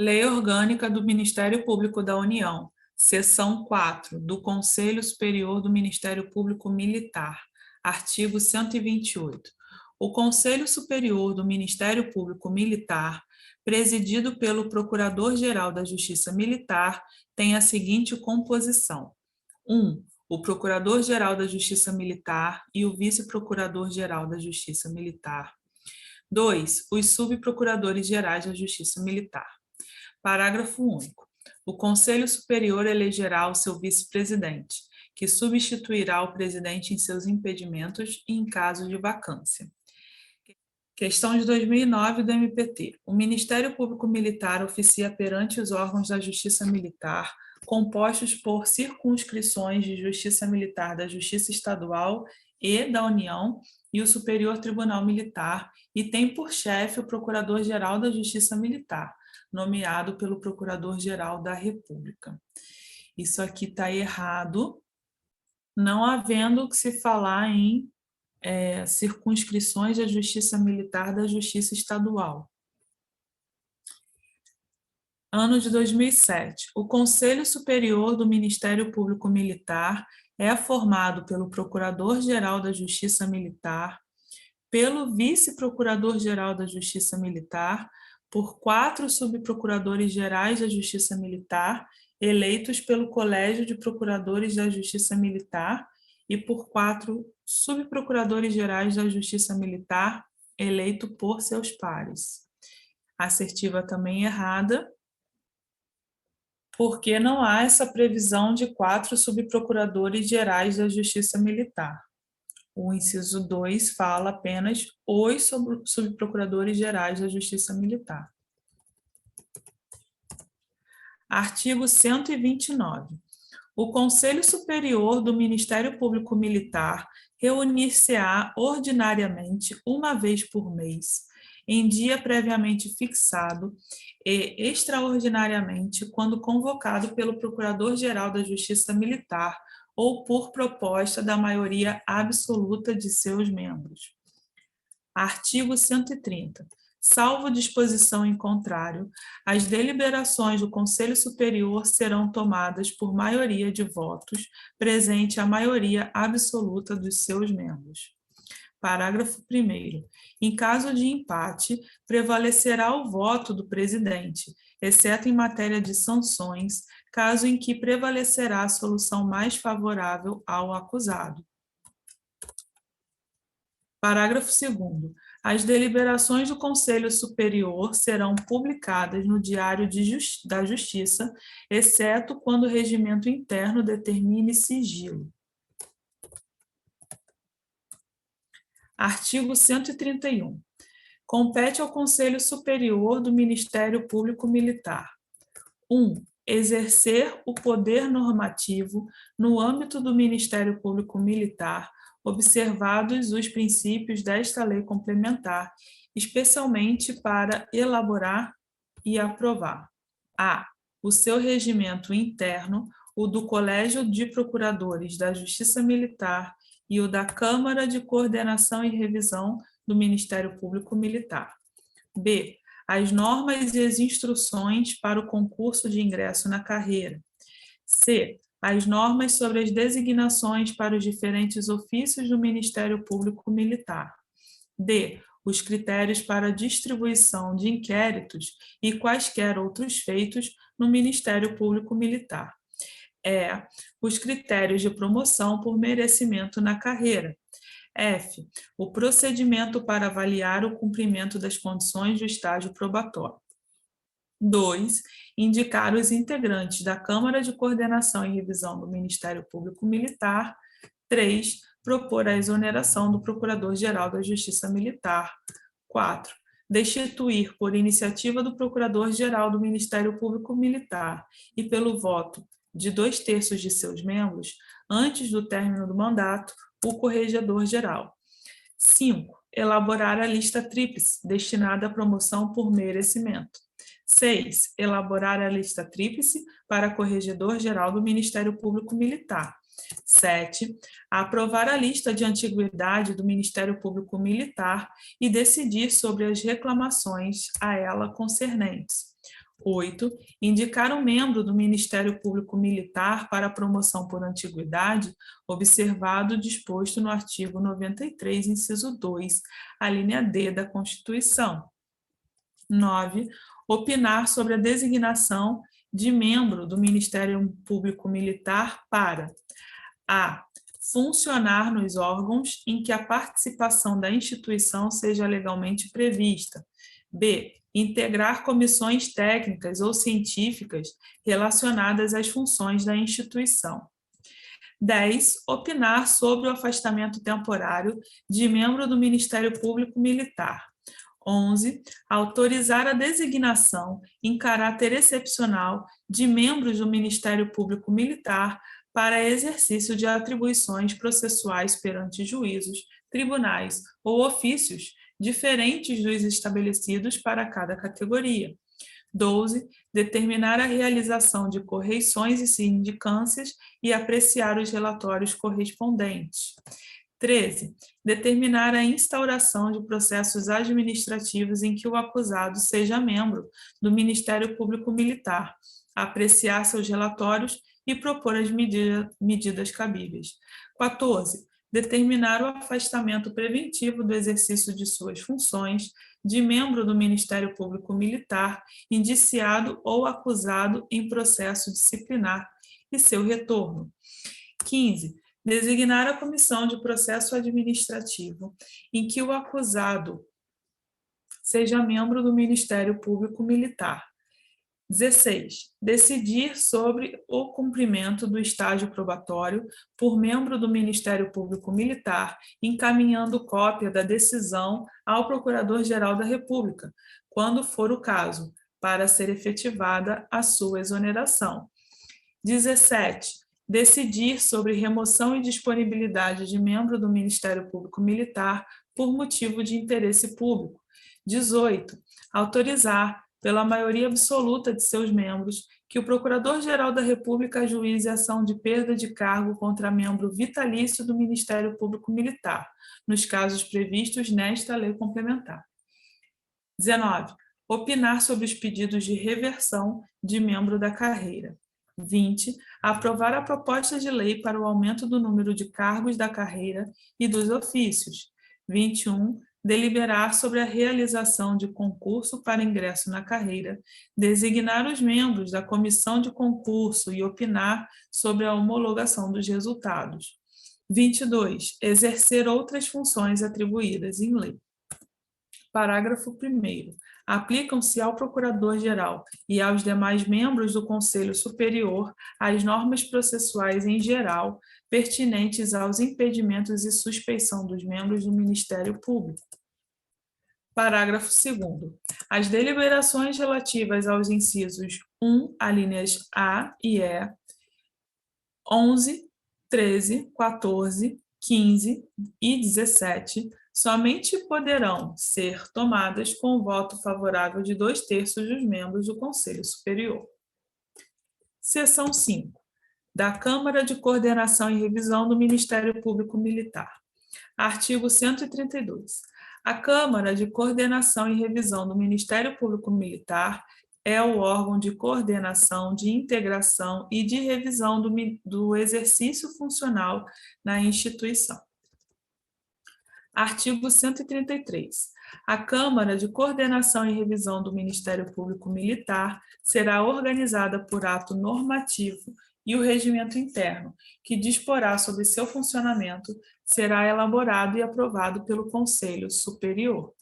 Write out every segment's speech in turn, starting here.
Lei Orgânica do Ministério Público da União, seção 4, do Conselho Superior do Ministério Público Militar, artigo 128. O Conselho Superior do Ministério Público Militar, presidido pelo Procurador-Geral da Justiça Militar, tem a seguinte composição: 1. O Procurador-Geral da Justiça Militar e o Vice-Procurador-Geral da Justiça Militar. 2. Os Subprocuradores-Gerais da Justiça Militar. Parágrafo único. O Conselho Superior elegerá o seu vice-presidente, que substituirá o presidente em seus impedimentos e em caso de vacância. Questão de 2009 do MPT. O Ministério Público Militar oficia perante os órgãos da Justiça Militar, compostos por circunscrições de Justiça Militar da Justiça Estadual e da União e o Superior Tribunal Militar, e tem por chefe o Procurador-Geral da Justiça Militar, nomeado pelo Procurador-Geral da República. Isso aqui está errado, não havendo que se falar em circunscrições da Justiça Militar da Justiça Estadual. Ano de 2007. O Conselho Superior do Ministério Público Militar é formado pelo Procurador-Geral da Justiça Militar, pelo Vice-Procurador-Geral da Justiça Militar, por 4 subprocuradores-gerais da Justiça Militar, eleitos pelo Colégio de Procuradores da Justiça Militar, e por 4 subprocuradores-gerais da Justiça Militar, eleito por seus pares. Assertiva também errada, porque não há essa previsão de 4 subprocuradores-gerais da Justiça Militar. O inciso 2 fala apenas os subprocuradores-gerais da Justiça Militar. Artigo 129. O Conselho Superior do Ministério Público Militar reunir-se-á ordinariamente uma vez por mês, em dia previamente fixado, e extraordinariamente quando convocado pelo Procurador-Geral da Justiça Militar ou por proposta da maioria absoluta de seus membros. Artigo 130. Salvo disposição em contrário, as deliberações do Conselho Superior serão tomadas por maioria de votos, presente a maioria absoluta dos seus membros. Parágrafo 1º. Em caso de empate, prevalecerá o voto do presidente, exceto em matéria de sanções, caso em que prevalecerá a solução mais favorável ao acusado. Parágrafo 2º. As deliberações do Conselho Superior serão publicadas no Diário da Justiça, exceto quando o regimento interno determine sigilo. Artigo 131. Compete ao Conselho Superior do Ministério Público Militar: 1. Exercer o poder normativo no âmbito do Ministério Público Militar, observados os princípios desta lei complementar, especialmente para elaborar e aprovar: a. o seu regimento interno, o do Colégio de Procuradores da Justiça Militar e o da Câmara de Coordenação e Revisão do Ministério Público Militar; b. as normas e as instruções para o concurso de ingresso na carreira; c. as normas sobre as designações para os diferentes ofícios do Ministério Público Militar; d. os critérios para a distribuição de inquéritos e quaisquer outros feitos no Ministério Público Militar; e. os critérios de promoção por merecimento na carreira; f. o procedimento para avaliar o cumprimento das condições do estágio probatório; 2. indicar os integrantes da Câmara de Coordenação e Revisão do Ministério Público Militar; 3. propor a exoneração do Procurador-Geral da Justiça Militar; 4. destituir, por iniciativa do Procurador-Geral do Ministério Público Militar e pelo voto de 2/3 de seus membros, antes do término do mandato, o Corregedor-Geral. 5. elaborar a lista tríplice destinada à promoção por merecimento. 6. elaborar a lista tríplice para Corregedor-Geral do Ministério Público Militar. 7. aprovar a lista de antiguidade do Ministério Público Militar e decidir sobre as reclamações a ela concernentes. 8. Indicar um membro do Ministério Público Militar para promoção por antiguidade, observado o disposto no artigo 93, inciso 2, a linha D da Constituição. 9. Opinar sobre a designação de membro do Ministério Público Militar para a. Funcionar nos órgãos em que a participação da instituição seja legalmente prevista. B. Integrar comissões técnicas ou científicas relacionadas às funções da instituição. 10. Opinar sobre o afastamento temporário de membro do Ministério Público Militar. 11. Autorizar a designação em caráter excepcional de membros do Ministério Público Militar para exercício de atribuições processuais perante juízos, tribunais ou ofícios diferentes dos estabelecidos para cada categoria. 12. Determinar a realização de correições e sindicâncias e apreciar os relatórios correspondentes. 13. Determinar a instauração de processos administrativos em que o acusado seja membro do Ministério Público Militar, apreciar seus relatórios e propor as medidas cabíveis. 14. Determinar o afastamento preventivo do exercício de suas funções de membro do Ministério Público Militar, indiciado ou acusado em processo disciplinar e seu retorno. 15. Designar a comissão de processo administrativo em que o acusado seja membro do Ministério Público Militar. 16. Decidir sobre o cumprimento do estágio probatório por membro do Ministério Público Militar, encaminhando cópia da decisão ao Procurador-Geral da República, quando for o caso, para ser efetivada a sua exoneração. 17. Decidir sobre remoção e disponibilidade de membro do Ministério Público Militar por motivo de interesse público. 18. Autorizar, pela maioria absoluta de seus membros, que o Procurador-Geral da República ajuize ação de perda de cargo contra membro vitalício do Ministério Público Militar, nos casos previstos nesta lei complementar. 19. Opinar sobre os pedidos de reversão de membro da carreira. 20. Aprovar a proposta de lei para o aumento do número de cargos da carreira e dos ofícios. 21. Deliberar sobre a realização de concurso para ingresso na carreira, designar os membros da comissão de concurso e opinar sobre a homologação dos resultados. 22. Exercer outras funções atribuídas em lei. Parágrafo 1º. Aplicam-se ao Procurador-Geral e aos demais membros do Conselho Superior as normas processuais em geral pertinentes aos impedimentos e suspeição dos membros do Ministério Público. Parágrafo 2º. As deliberações relativas aos incisos 1, alíneas A e E, 11, 13, 14, 15 e 17 somente poderão ser tomadas com o voto favorável de 2/3 dos membros do Conselho Superior. Seção 5. Da Câmara de Coordenação e Revisão do Ministério Público Militar. Artigo 132. A Câmara de Coordenação e Revisão do Ministério Público Militar é o órgão de coordenação, de integração e de revisão do exercício funcional na instituição. Artigo 133. A Câmara de Coordenação e Revisão do Ministério Público Militar será organizada por ato normativo e o regimento interno, que disporá sobre seu funcionamento, será elaborado e aprovado pelo Conselho Superior.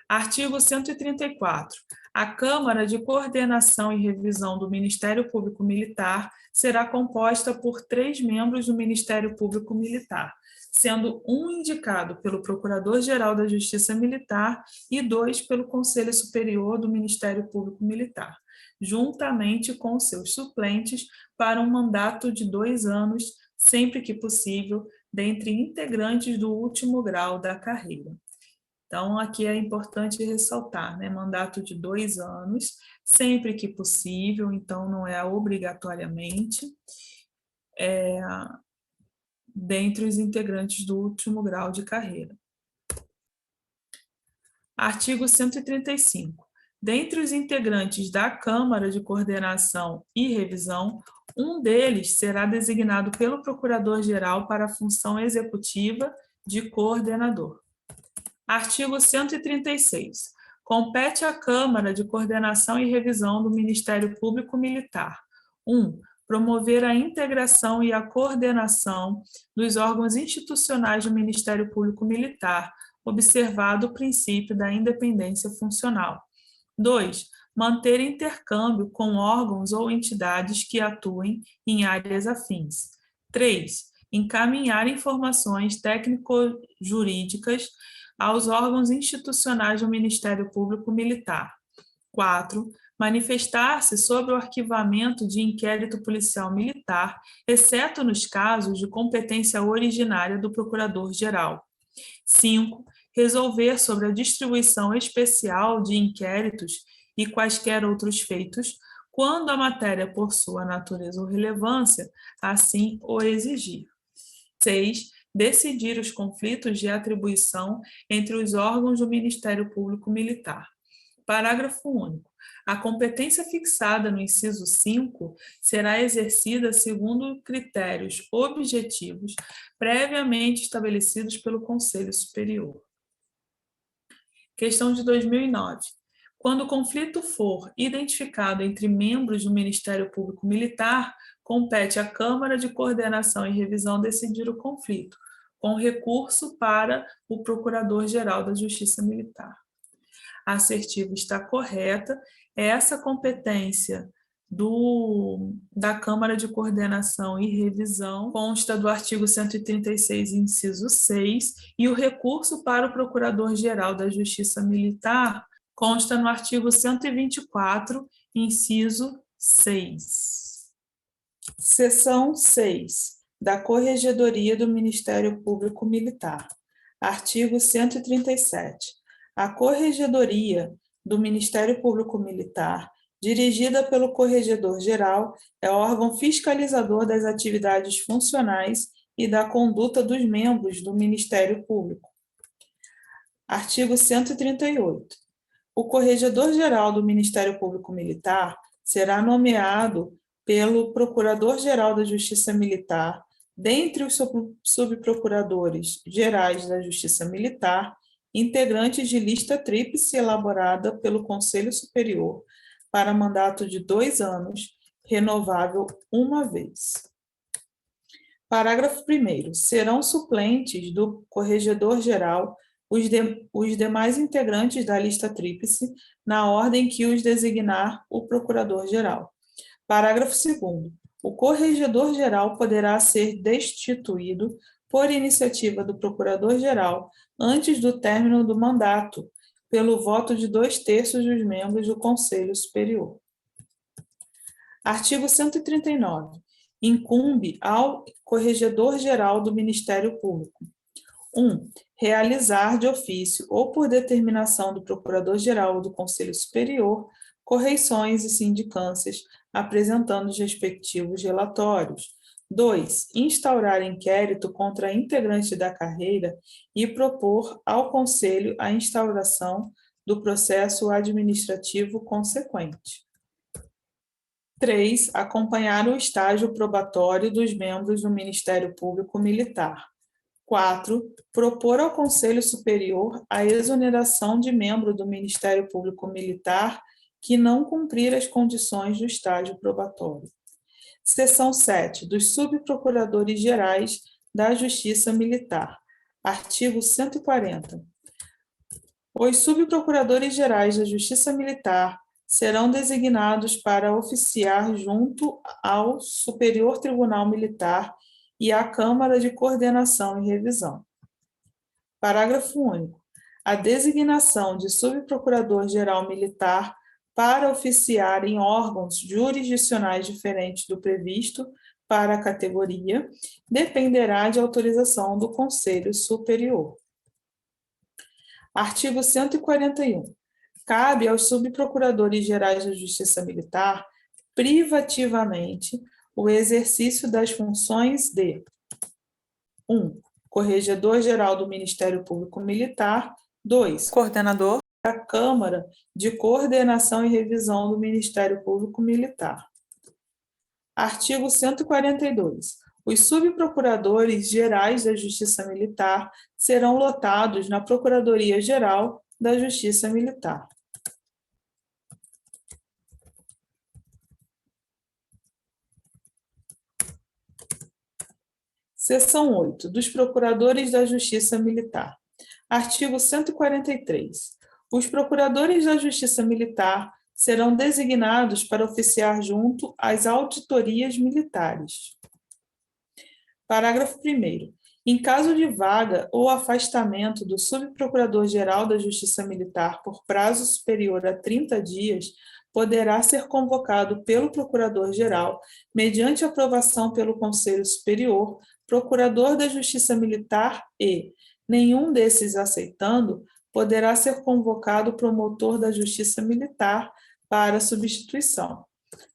Artigo 134. A Câmara de Coordenação e Revisão do Ministério Público Militar será composta por 3 membros do Ministério Público Militar, sendo um indicado pelo Procurador-Geral da Justiça Militar e 2 pelo Conselho Superior do Ministério Público Militar, juntamente com seus suplentes, para um mandato de 2 anos, sempre que possível, dentre integrantes do último grau da carreira. Então, aqui é importante ressaltar, né? Mandato de 2 anos, sempre que possível, então não é obrigatoriamente. dentre os integrantes do último grau de carreira. Artigo 135. Dentre os integrantes da Câmara de Coordenação e Revisão, um deles será designado pelo Procurador-Geral para a função executiva de coordenador. Artigo 136. Compete à Câmara de Coordenação e Revisão do Ministério Público Militar: 1. Promover a integração e a coordenação dos órgãos institucionais do Ministério Público Militar, observado o princípio da independência funcional. 2. Manter intercâmbio com órgãos ou entidades que atuem em áreas afins. 3. Encaminhar informações técnico-jurídicas aos órgãos institucionais do Ministério Público Militar. 4. Manifestar-se sobre o arquivamento de inquérito policial militar, exceto nos casos de competência originária do Procurador-Geral. 5. Resolver sobre a distribuição especial de inquéritos e quaisquer outros feitos, quando a matéria, por sua natureza ou relevância, assim o exigir. 6. Decidir os conflitos de atribuição entre os órgãos do Ministério Público Militar. Parágrafo único. A competência fixada no inciso 5 será exercida segundo critérios objetivos previamente estabelecidos pelo Conselho Superior. Questão de 2009. Quando o conflito for identificado entre membros do Ministério Público Militar, compete à Câmara de Coordenação e Revisão decidir o conflito, com recurso para o Procurador-Geral da Justiça Militar. A assertiva está correta. Essa competência da Câmara de Coordenação e Revisão consta do artigo 136, inciso 6, e o recurso para o Procurador-Geral da Justiça Militar consta no artigo 124, inciso 6. Seção 6, da Corregedoria do Ministério Público Militar. Artigo 137. A Corregedoria do Ministério Público Militar, dirigida pelo Corregedor-Geral, é órgão fiscalizador das atividades funcionais e da conduta dos membros do Ministério Público. Artigo 138. O Corregedor-Geral do Ministério Público Militar será nomeado pelo Procurador-Geral da Justiça Militar, dentre os subprocuradores gerais da Justiça Militar, integrantes de lista tríplice elaborada pelo Conselho Superior para mandato de 2 anos, renovável uma vez. Parágrafo 1º. Serão suplentes do Corregedor-Geral os demais integrantes da lista tríplice, na ordem que os designar o Procurador-Geral. Parágrafo 2º. O Corregedor-Geral poderá ser destituído por iniciativa do Procurador-Geral antes do término do mandato, pelo voto de 2/3 dos membros do Conselho Superior. Artigo 139. Incumbe ao Corregedor-Geral do Ministério Público: 1. Realizar de ofício ou por determinação do Procurador-Geral ou do Conselho Superior correições e sindicâncias, apresentando os respectivos relatórios. 2. Instaurar inquérito contra integrante da carreira e propor ao Conselho a instauração do processo administrativo consequente. 3. Acompanhar o estágio probatório dos membros do Ministério Público Militar. 4. Propor ao Conselho Superior a exoneração de membro do Ministério Público Militar que não cumprir as condições do estágio probatório. Seção 7, dos subprocuradores gerais da Justiça Militar. Artigo 140. Os subprocuradores gerais da Justiça Militar serão designados para oficiar junto ao Superior Tribunal Militar e à Câmara de Coordenação e Revisão. Parágrafo único. A designação de subprocurador-geral militar para oficiar em órgãos jurisdicionais diferentes do previsto para a categoria, dependerá de autorização do Conselho Superior. Artigo 141. Cabe aos subprocuradores gerais da Justiça Militar, privativamente, o exercício das funções de 1. Corregedor-Geral do Ministério Público Militar. 2. Coordenador da Câmara de Coordenação e Revisão do Ministério Público Militar. Artigo 142. Os subprocuradores gerais da Justiça Militar serão lotados na Procuradoria-Geral da Justiça Militar. Seção 8. Dos Procuradores da Justiça Militar. Artigo 143. Os procuradores da Justiça Militar serão designados para oficiar junto às auditorias militares. Parágrafo 1º. Em caso de vaga ou afastamento do subprocurador-geral da Justiça Militar por prazo superior a 30 dias, poderá ser convocado pelo procurador-geral, mediante aprovação pelo Conselho Superior, procurador da Justiça Militar e, nenhum desses aceitando, poderá ser convocado promotor da Justiça Militar para substituição.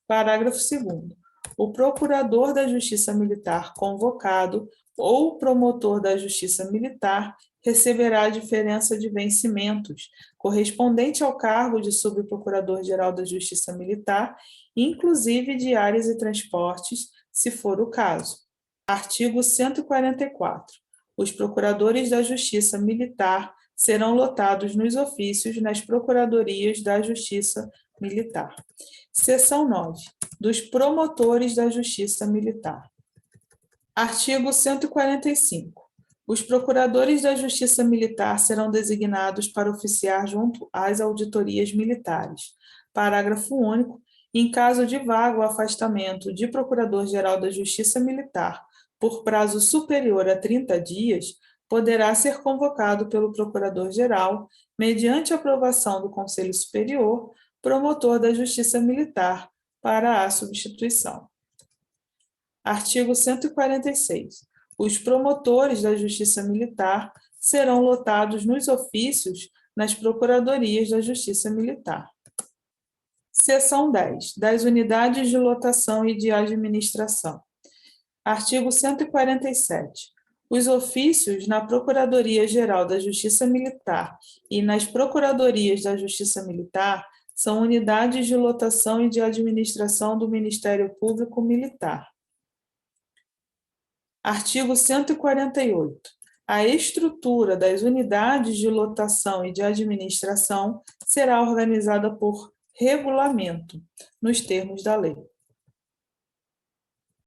Parágrafo 2º. O procurador da Justiça Militar convocado ou promotor da Justiça Militar receberá a diferença de vencimentos correspondente ao cargo de subprocurador-geral da Justiça Militar, inclusive diárias e transportes, se for o caso. Artigo 144. Os procuradores da Justiça Militar serão lotados nos ofícios nas procuradorias da Justiça Militar. Seção 9. Dos promotores da Justiça Militar. Artigo 145. Os procuradores da Justiça Militar serão designados para oficiar junto às auditorias militares. Parágrafo único. Em caso de vaga ou afastamento de Procurador-Geral da Justiça Militar por prazo superior a 30 dias, poderá ser convocado pelo Procurador-Geral, mediante aprovação do Conselho Superior, promotor da Justiça Militar para a substituição. Artigo 146. Os promotores da Justiça Militar serão lotados nos ofícios nas procuradorias da Justiça Militar. Seção 10. Das unidades de lotação e de administração. Artigo 147. Os ofícios na Procuradoria-Geral da Justiça Militar e nas Procuradorias da Justiça Militar são unidades de lotação e de administração do Ministério Público Militar. Artigo 148. A estrutura das unidades de lotação e de administração será organizada por regulamento, nos termos da lei.